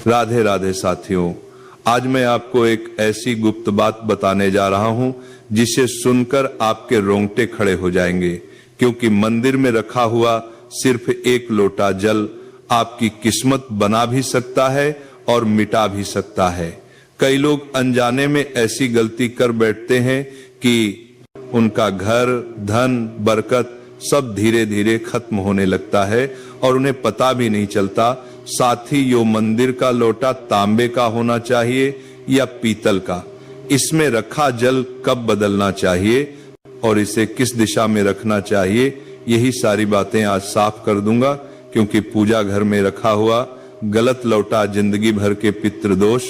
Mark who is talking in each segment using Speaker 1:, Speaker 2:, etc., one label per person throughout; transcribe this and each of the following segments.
Speaker 1: राधे राधे साथियों, आज मैं आपको एक ऐसी गुप्त बात बताने जा रहा हूं जिसे सुनकर आपके रोंगटे खड़े हो जाएंगे, क्योंकि मंदिर में रखा हुआ सिर्फ एक लोटा जल आपकी किस्मत बना भी सकता है और मिटा भी सकता है। कई लोग अनजाने में ऐसी गलती कर बैठते हैं कि उनका घर, धन, बरकत सब धीरे धीरे खत्म होने लगता है और उन्हें पता भी नहीं चलता। साथ ही यो मंदिर का लोटा तांबे का होना चाहिए या पीतल का, इसमें रखा जल कब बदलना चाहिए और इसे किस दिशा में रखना चाहिए, यही सारी बातें आज साफ कर दूंगा। क्योंकि पूजा घर में रखा हुआ गलत लोटा जिंदगी भर के पितृदोष,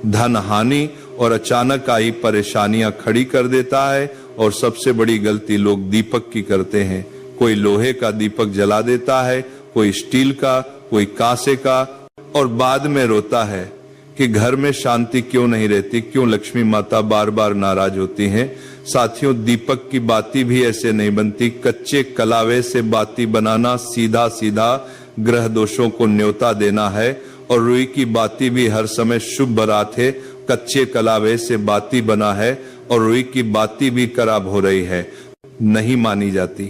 Speaker 1: धन हानि और अचानक आई परेशानियां खड़ी कर देता है। और सबसे बड़ी गलती लोग दीपक की करते हैं। कोई लोहे का दीपक जला देता है, कोई स्टील का, कोई कांसे का, और बाद में रोता है कि घर में शांति क्यों नहीं रहती, क्यों लक्ष्मी माता बार बार नाराज होती हैं। साथियों, दीपक की बाती भी ऐसे नहीं बनती। कच्चे कलावे से बाती बनाना सीधा सीधा ग्रह दोषों को न्योता देना है। और रुई की बाती भी हर समय शुभ बारात है। कच्चे कलावे से बाती बना है और रुई की बाती भी खराब हो रही है, नहीं मानी जाती।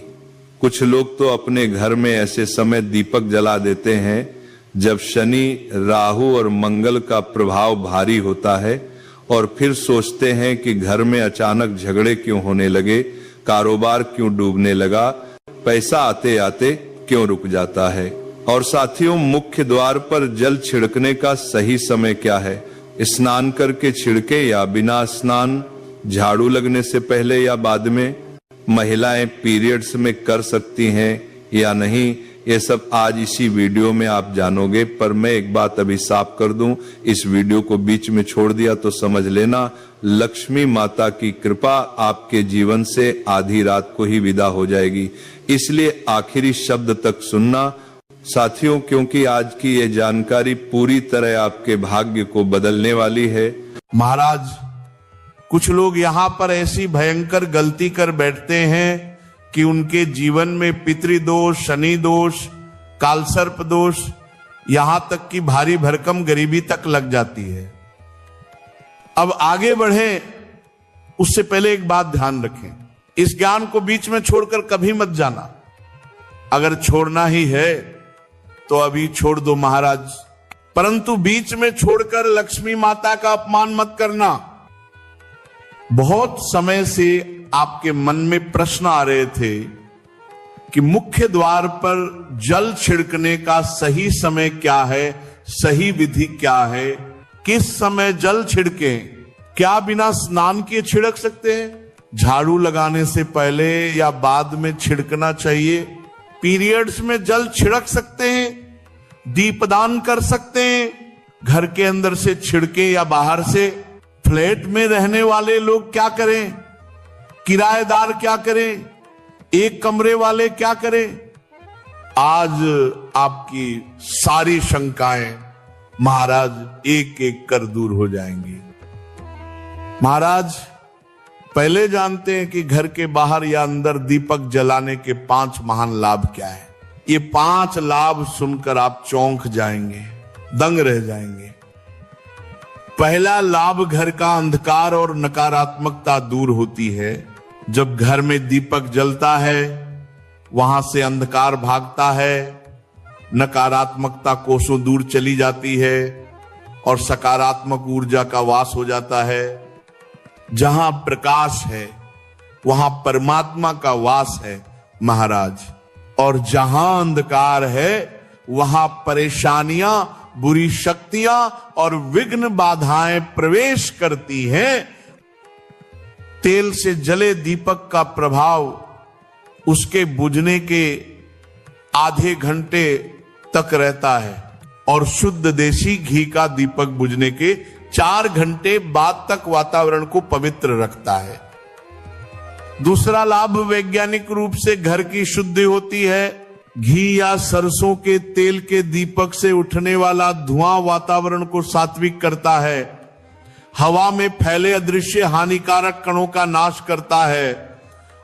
Speaker 1: कुछ लोग तो अपने घर में ऐसे समय दीपक जला देते हैं जब शनि, राहु और मंगल का प्रभाव भारी होता है, और फिर सोचते हैं कि घर में अचानक झगड़े क्यों होने लगे, कारोबार क्यों डूबने लगा, पैसा आते आते क्यों रुक जाता है। और साथियों, मुख्य द्वार पर जल छिड़कने का सही समय क्या है? स्नान करके छिड़के या बिना स्नान, झाड़ू लगने से पहले या बाद में, महिलाएं पीरियड्स में कर सकती हैं या नहीं, ये सब आज इसी वीडियो में आप जानोगे। पर मैं एक बात अभी साफ कर दूं, इस वीडियो को बीच में छोड़ दिया तो समझ लेना लक्ष्मी माता की कृपा आपके जीवन से आधी रात को ही विदा हो जाएगी। इसलिए आखिरी शब्द तक सुनना साथियों, क्योंकि आज की ये जानकारी पूरी तरह आपके भाग्य को बदलने वाली है।
Speaker 2: महाराज, कुछ लोग यहाँ पर ऐसी भयंकर गलती कर बैठते हैं कि उनके जीवन में पितृदोष, शनि दोष, कालसर्प दोष, यहां तक कि भारी भरकम गरीबी तक लग जाती है। अब आगे बढ़े उससे पहले एक बात ध्यान रखें, इस ज्ञान को बीच में छोड़कर कभी मत जाना। अगर छोड़ना ही है तो अभी छोड़ दो महाराज, परंतु बीच में छोड़कर लक्ष्मी माता का अपमान मत करना। बहुत समय से आपके मन में प्रश्न आ रहे थे कि मुख्य द्वार पर जल छिड़कने का सही समय क्या है, सही विधि क्या है, किस समय जल छिड़के? क्या बिना स्नान किए छिड़क सकते हैं? झाड़ू लगाने से पहले या बाद में छिड़कना चाहिए? पीरियड्स में जल छिड़क सकते हैं? दीपदान कर सकते हैं? घर के अंदर से छिड़के या बाहर से? फ्लैट में रहने वाले लोग क्या करें? किराएदार क्या करें? एक कमरे वाले क्या करें? आज आपकी सारी शंकाएं महाराज एक एक कर दूर हो जाएंगी। महाराज, पहले जानते हैं कि घर के बाहर या अंदर दीपक जलाने के 5 महान लाभ क्या है। ये 5 लाभ सुनकर आप चौंक जाएंगे, दंग रह जाएंगे। पहला लाभ, घर का अंधकार और नकारात्मकता दूर होती है। जब घर में दीपक जलता है वहां से अंधकार भागता है, नकारात्मकता कोसों दूर चली जाती है और सकारात्मक ऊर्जा का वास हो जाता है। जहां प्रकाश है वहां परमात्मा का वास है महाराज, और जहां अंधकार है वहां परेशानियां, बुरी शक्तियां और विघ्न बाधाएं प्रवेश करती हैं। तेल से जले दीपक का प्रभाव उसके बुझने के आधे घंटे तक रहता है और शुद्ध देसी घी का दीपक बुझने के 4 घंटे बाद तक वातावरण को पवित्र रखता है। दूसरा लाभ, वैज्ञानिक रूप से घर की शुद्धि होती है। घी या सरसों के तेल के दीपक से उठने वाला धुआं वातावरण को सात्विक करता है, हवा में फैले अदृश्य हानिकारक कणों का नाश करता है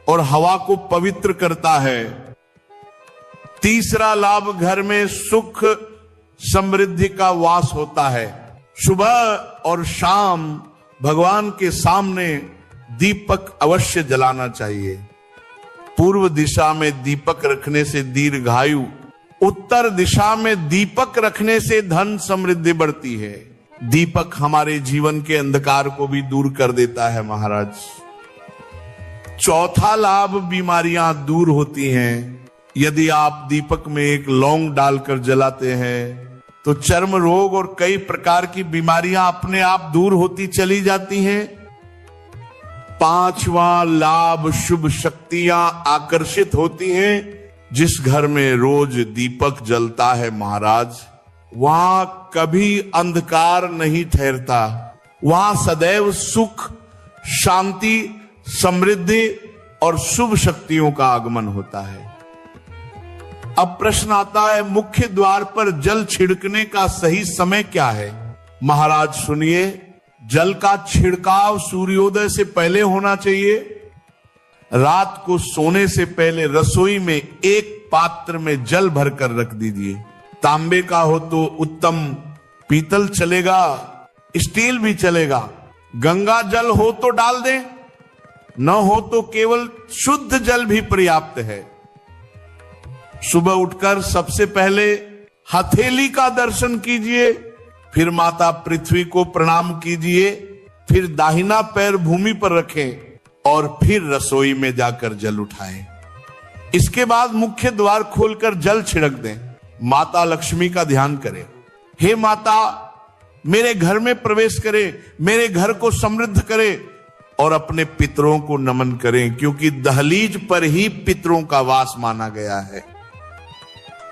Speaker 2: और हवा को पवित्र करता है। तीसरा लाभ, घर में सुख समृद्धि का वास होता है। सुबह और शाम भगवान के सामने दीपक अवश्य जलाना चाहिए। पूर्व दिशा में दीपक रखने से दीर्घायु, उत्तर दिशा में दीपक रखने से धन समृद्धि बढ़ती है। दीपक हमारे जीवन के अंधकार को भी दूर कर देता है महाराज। चौथा लाभ, बीमारियां दूर होती हैं। यदि आप दीपक में एक लौंग डालकर जलाते हैं तो चर्म रोग और कई प्रकार की बीमारियां अपने आप दूर होती चली जाती हैं। पांचवा लाभ, शुभ शक्तियां आकर्षित होती हैं। जिस घर में रोज दीपक जलता है महाराज, वहां कभी अंधकार नहीं ठहरता। वहां सदैव सुख, शांति, समृद्धि और शुभ शक्तियों का आगमन होता है। अब प्रश्न आता है, मुख्य द्वार पर जल छिड़कने का सही समय क्या है? महाराज सुनिए, जल का छिड़काव सूर्योदय से पहले होना चाहिए। रात को सोने से पहले रसोई में एक पात्र में जल भरकर रख दीजिए। तांबे का हो तो उत्तम, पीतल चलेगा, स्टील भी चलेगा। गंगा जल हो तो डाल दें, न हो तो केवल शुद्ध जल भी पर्याप्त है। सुबह उठकर सबसे पहले हथेली का दर्शन कीजिए, फिर माता पृथ्वी को प्रणाम कीजिए, फिर दाहिना पैर भूमि पर रखें और फिर रसोई में जाकर जल उठाएं। इसके बाद मुख्य द्वार खोलकर जल छिड़क दें। माता लक्ष्मी का ध्यान करें। हे माता, मेरे घर में प्रवेश करे, मेरे घर को समृद्ध करे, और अपने पितरों को नमन करें, क्योंकि दहलीज पर ही पितरों का वास माना गया है।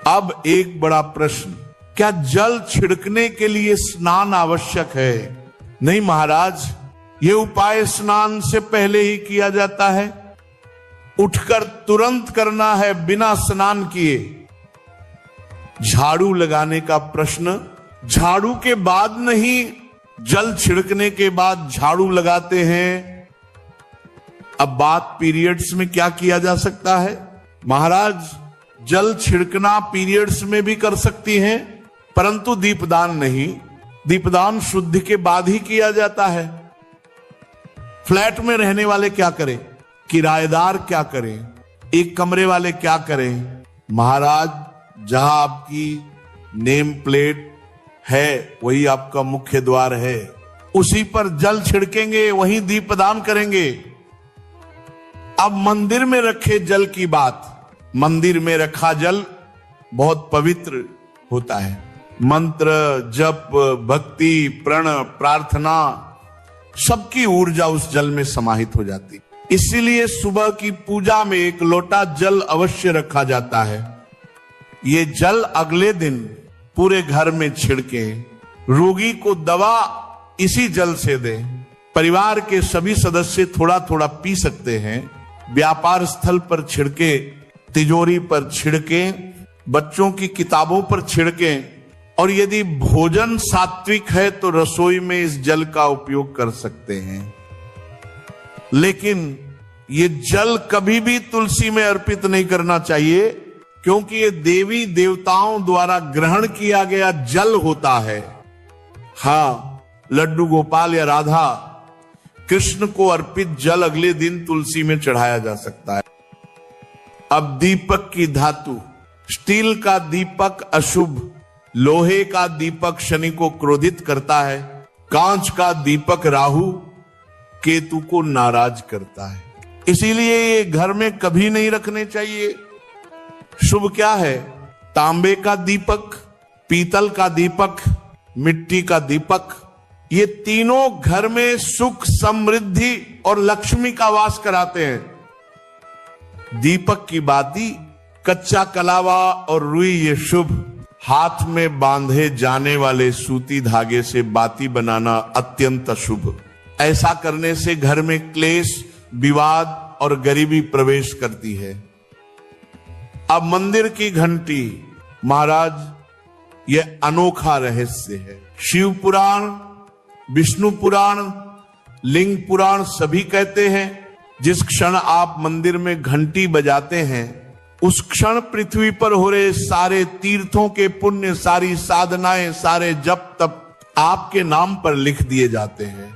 Speaker 2: अब एक बड़ा प्रश्न, क्या जल छिड़कने के लिए स्नान आवश्यक है? नहीं महाराज, यह उपाय स्नान से पहले ही किया जाता है। उठकर तुरंत करना है, बिना स्नान किए। झाड़ू लगाने का प्रश्न, झाड़ू के बाद नहीं, जल छिड़कने के बाद झाड़ू लगाते हैं। अब बात पीरियड्स में क्या किया जा सकता है? महाराज, जल छिड़कना पीरियड्स में भी कर सकती हैं, परंतु दीपदान नहीं। दीपदान शुद्धि के बाद ही किया जाता है। फ्लैट में रहने वाले क्या करें? किराएदार क्या करें? एक कमरे वाले क्या करें? महाराज, जहां आपकी नेम प्लेट है वही आपका मुख्य द्वार है, उसी पर जल छिड़केंगे, वहीं दीपदान करेंगे। अब मंदिर में रखे जल की बात, मंदिर में रखा जल बहुत पवित्र होता है। मंत्र, जप, भक्ति, प्रण, प्रार्थना, सबकी ऊर्जा उस जल में समाहित हो जाती। इसीलिए सुबह की पूजा में एक लोटा जल अवश्य रखा जाता है। ये जल अगले दिन पूरे घर में छिड़के, रोगी को दवा इसी जल से दें। परिवार के सभी सदस्य थोड़ा थोड़ा पी सकते हैं। व्यापार स्थल पर छिड़के, तिजोरी पर छिड़के, बच्चों की किताबों पर छिड़के, और यदि भोजन सात्विक है तो रसोई में इस जल का उपयोग कर सकते हैं। लेकिन ये जल कभी भी तुलसी में अर्पित नहीं करना चाहिए, क्योंकि ये देवी देवताओं द्वारा ग्रहण किया गया जल होता है। हाँ, लड्डू गोपाल या राधा कृष्ण को अर्पित जल अगले दिन तुलसी में चढ़ाया जा सकता है। अब दीपक की धातु, स्टील का दीपक अशुभ, लोहे का दीपक शनि को क्रोधित करता है, कांच का दीपक राहु केतु को नाराज करता है। इसीलिए ये घर में कभी नहीं रखने चाहिए। शुभ क्या है? तांबे का दीपक, पीतल का दीपक, मिट्टी का दीपक, ये तीनों घर में सुख, समृद्धि और लक्ष्मी का वास कराते हैं। दीपक की बाती, कच्चा कलावा और रुई ये शुभ। हाथ में बांधे जाने वाले सूती धागे से बाती बनाना अत्यंत अशुभ। ऐसा करने से घर में क्लेश, विवाद और गरीबी प्रवेश करती है। अब मंदिर की घंटी, महाराज, यह अनोखा रहस्य है। शिव पुराण, विष्णु पुराण, लिंग पुराण सभी कहते हैं जिस क्षण आप मंदिर में घंटी बजाते हैं उस क्षण पृथ्वी पर हो रहे सारे तीर्थों के पुण्य, सारी साधनाएं, सारे जप तप आपके नाम पर लिख दिए जाते हैं।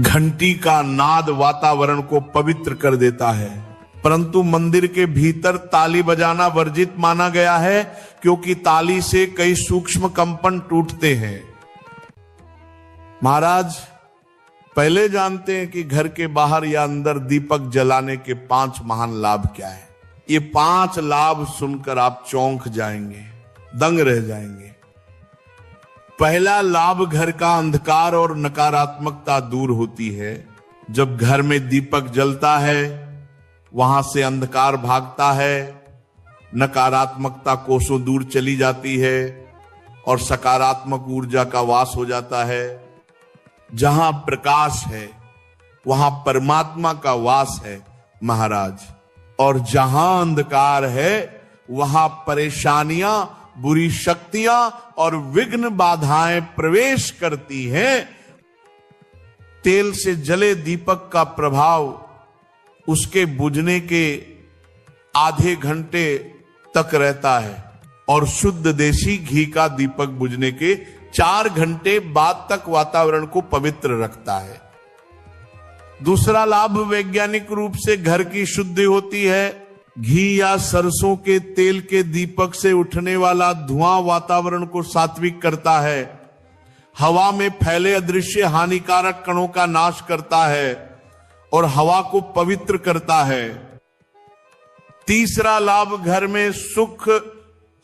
Speaker 2: घंटी का नाद वातावरण को पवित्र कर देता है, परंतु मंदिर के भीतर ताली बजाना वर्जित माना गया है, क्योंकि ताली से कई सूक्ष्म कंपन टूटते हैं। महाराज पहले जानते हैं कि घर के बाहर या अंदर दीपक जलाने के 5 महान लाभ क्या है। ये 5 लाभ सुनकर आप चौंक जाएंगे, दंग रह जाएंगे। पहला लाभ, घर का अंधकार और नकारात्मकता दूर होती है। जब घर में दीपक जलता है, वहां से अंधकार भागता है, नकारात्मकता कोसों दूर चली जाती है और सकारात्मक ऊर्जा का वास हो जाता है। जहां प्रकाश है वहां परमात्मा का वास है महाराज, और जहां अंधकार है वहां परेशानियां, बुरी शक्तियां और विघ्न बाधाएं प्रवेश करती हैं। तेल से जले दीपक का प्रभाव उसके बुझने के आधे घंटे तक रहता है और शुद्ध देसी घी का दीपक बुझने के 4 घंटे बाद तक वातावरण को पवित्र रखता है। दूसरा लाभ, वैज्ञानिक रूप से घर की शुद्धि होती है। घी या सरसों के तेल के दीपक से उठने वाला धुआं वातावरण को सात्विक करता है, हवा में फैले अदृश्य हानिकारक कणों का नाश करता है और हवा को पवित्र करता है। तीसरा लाभ, घर में सुख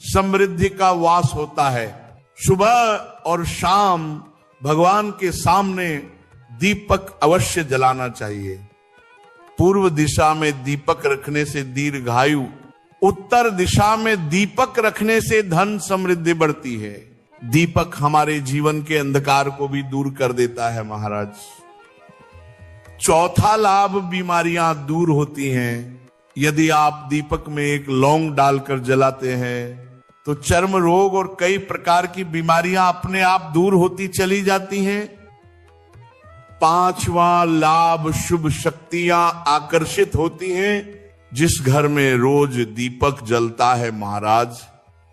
Speaker 2: समृद्धि का वास होता है। सुबह और शाम भगवान के सामने दीपक अवश्य जलाना चाहिए। पूर्व दिशा में दीपक रखने से दीर्घायु, उत्तर दिशा में दीपक रखने से धन समृद्धि बढ़ती है। दीपक हमारे जीवन के अंधकार को भी दूर कर देता है महाराज। चौथा लाभ, बीमारियां दूर होती हैं। यदि आप दीपक में एक लौंग डालकर जलाते हैं तो चर्म रोग और कई प्रकार की बीमारियां अपने आप दूर होती चली जाती हैं। पांचवा लाभ, शुभ शक्तियां आकर्षित होती हैं। जिस घर में रोज दीपक जलता है महाराज,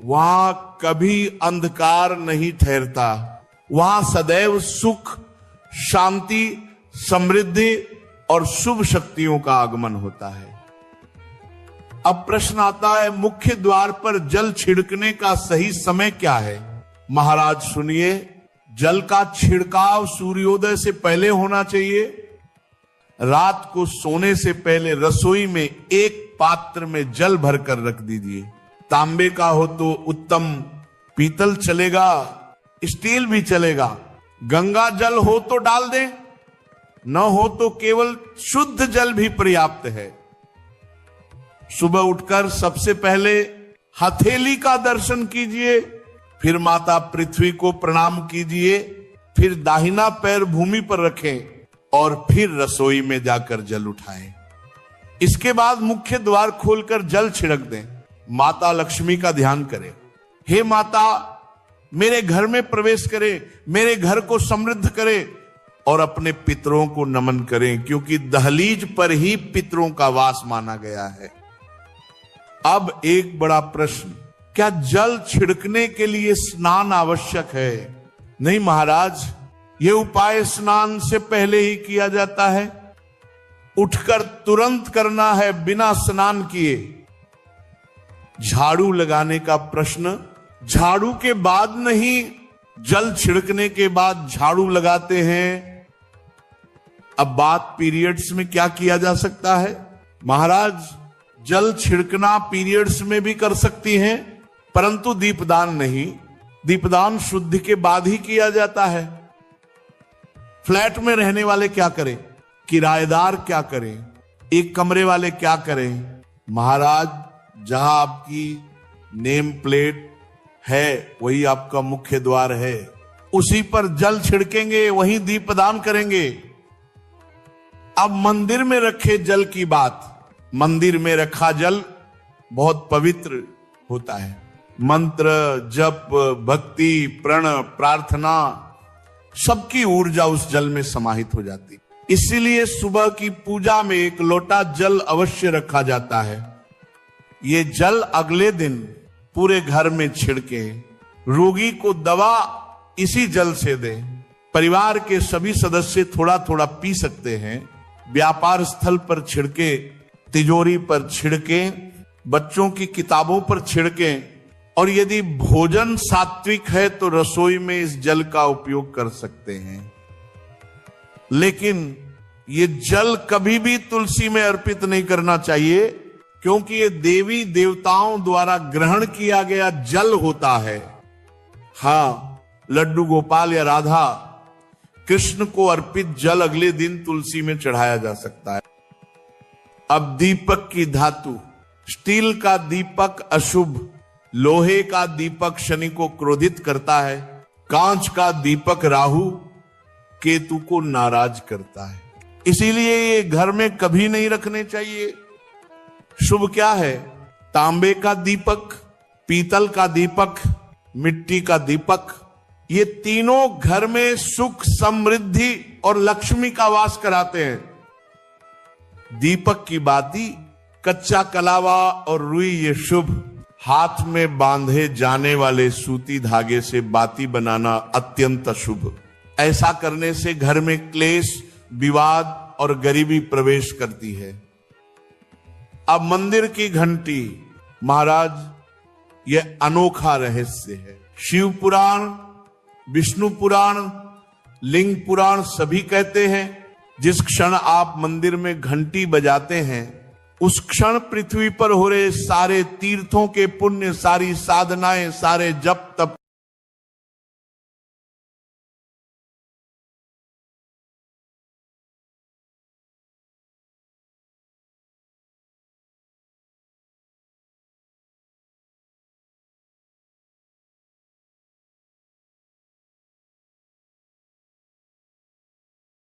Speaker 2: वहां कभी अंधकार नहीं ठहरता, वहां सदैव सुख, शांति, समृद्धि और शुभ शक्तियों का आगमन होता है। अब प्रश्न आता है, मुख्य द्वार पर जल छिड़कने का सही समय क्या है? महाराज सुनिए, जल का छिड़काव सूर्योदय से पहले होना चाहिए। रात को सोने से पहले रसोई में एक पात्र में जल भरकर रख दीजिए। तांबे का हो तो उत्तम, पीतल चलेगा, स्टील भी चलेगा। गंगा जल हो तो डाल दें, न हो तो केवल शुद्ध जल भी पर्याप्त है। सुबह उठकर सबसे पहले हथेली का दर्शन कीजिए, फिर माता पृथ्वी को प्रणाम कीजिए, फिर दाहिना पैर भूमि पर रखें और फिर रसोई में जाकर जल उठाएं। इसके बाद मुख्य द्वार खोलकर जल छिड़क दें। माता लक्ष्मी का ध्यान करें। हे माता, मेरे घर में प्रवेश करे, मेरे घर को समृद्ध करे, और अपने पितरों को नमन करें, क्योंकि दहलीज पर ही पितरों का वास माना गया है। अब एक बड़ा प्रश्न, क्या जल छिड़कने के लिए स्नान आवश्यक है? नहीं महाराज, यह उपाय स्नान से पहले ही किया जाता है। उठकर तुरंत करना है, बिना स्नान किए। झाड़ू लगाने का प्रश्न, झाड़ू के बाद नहीं, जल छिड़कने के बाद झाड़ू लगाते हैं। अब बात पीरियड्स में क्या किया जा सकता है? महाराज, जल छिड़कना पीरियड्स में भी कर सकती हैं, परंतु दीपदान नहीं। दीपदान शुद्धि के बाद ही किया जाता है। फ्लैट में रहने वाले क्या करें? किराएदार क्या करें? एक कमरे वाले क्या करें? महाराज, जहां आपकी नेम प्लेट है वही आपका मुख्य द्वार है, उसी पर जल छिड़केंगे, वहीं दीपदान करेंगे। अब मंदिर में रखे जल की बात, मंदिर में रखा जल बहुत पवित्र होता है। मंत्र, जप, भक्ति, प्रण, प्रार्थना, सबकी ऊर्जा उस जल में समाहित हो जाती। इसीलिए सुबह की पूजा में एक लोटा जल अवश्य रखा जाता है। ये जल अगले दिन पूरे घर में छिड़के, रोगी को दवा इसी जल से दें। परिवार के सभी सदस्य थोड़ा थोड़ा पी सकते हैं। व्यापार स्थल पर छिड़के, तिजोरी पर छिड़के, बच्चों की किताबों पर छिड़के, और यदि भोजन सात्विक है तो रसोई में इस जल का उपयोग कर सकते हैं। लेकिन ये जल कभी भी तुलसी में अर्पित नहीं करना चाहिए, क्योंकि ये देवी देवताओं द्वारा ग्रहण किया गया जल होता है। हाँ, लड्डू गोपाल या राधा कृष्ण को अर्पित जल अगले दिन तुलसी में चढ़ाया जा सकता है। अब दीपक की धातु, स्टील का दीपक अशुभ, लोहे का दीपक शनि को क्रोधित करता है, कांच का दीपक राहु केतु को नाराज करता है। इसीलिए ये घर में कभी नहीं रखने चाहिए। शुभ क्या है? तांबे का दीपक, पीतल का दीपक, मिट्टी का दीपक, ये तीनों घर में सुख, समृद्धि और लक्ष्मी का वास कराते हैं। दीपक की बाती, कच्चा कलावा और रुई ये शुभ। हाथ में बांधे जाने वाले सूती धागे से बाती बनाना अत्यंत अशुभ। ऐसा करने से घर में क्लेश, विवाद और गरीबी प्रवेश करती है। अब मंदिर की घंटी, महाराज यह अनोखा रहस्य है। शिव पुराण, विष्णु पुराण, लिंग पुराण सभी कहते हैं जिस क्षण आप मंदिर में घंटी बजाते हैं उस क्षण पृथ्वी पर हो रहे सारे तीर्थों के पुण्य, सारी साधनाएं, सारे जप तप